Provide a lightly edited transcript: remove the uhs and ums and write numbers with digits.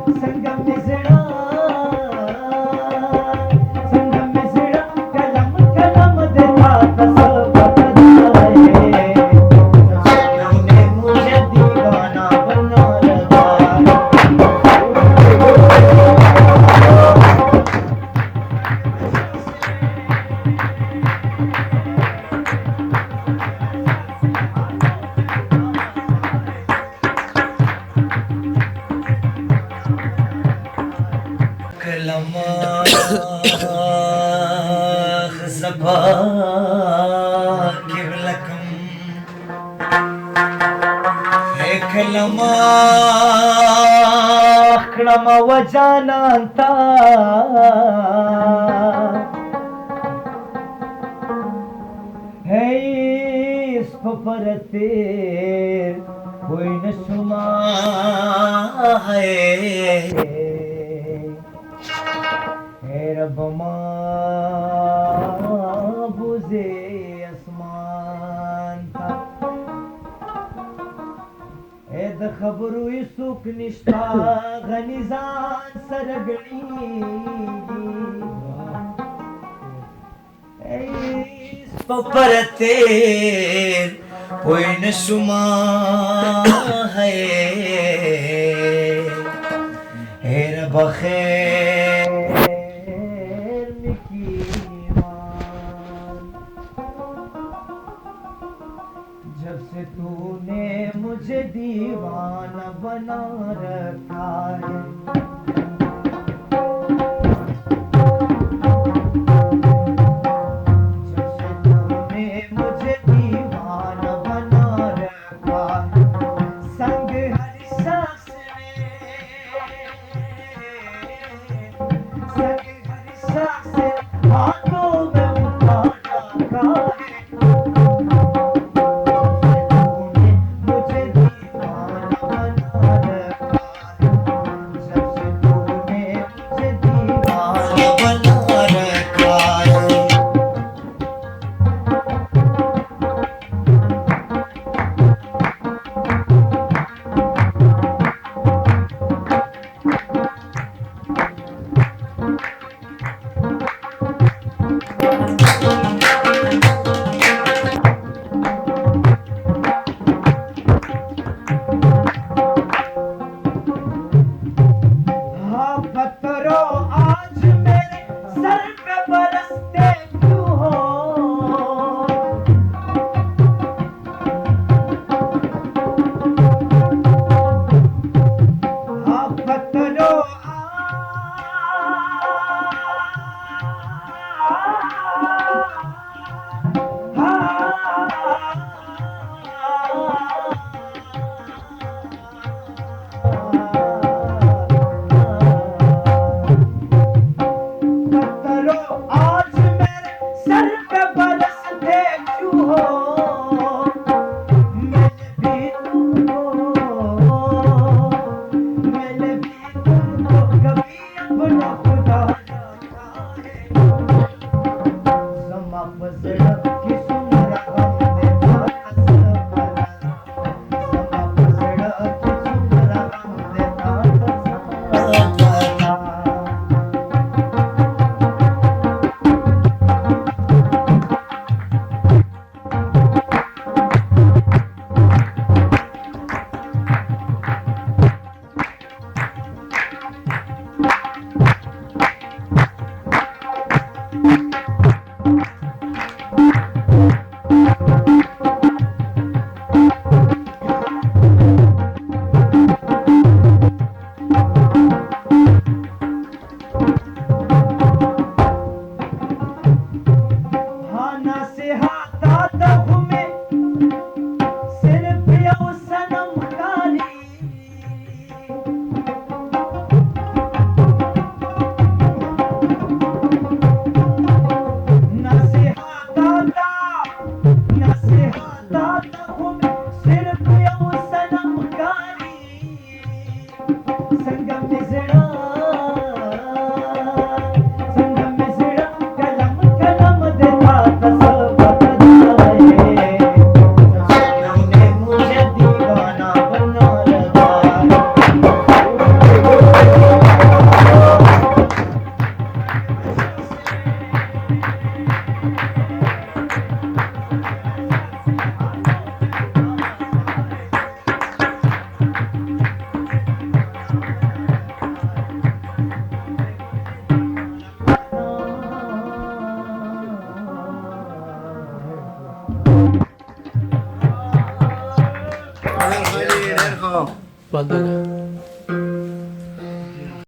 संगम मिसड़ा संगम मिसड़ा कलम कलम देता तसव्वुर बताए तूने मुझे दीवाना बना रखा Klama wajananta Hey ispaparate koi na shuma hai Hey Rabbama buze asman tha ed khabru isuk nishta ghanizan saragni ispaparate koi na shuma hai Hey Rabba khair जब से तूने मुझे दीवाना बना रखा है जब से तूने मुझे दीवाना बना रखा है संग हर सांस में संग हर सांस हाथों में उठा रखा है हाँ बंद हो गया।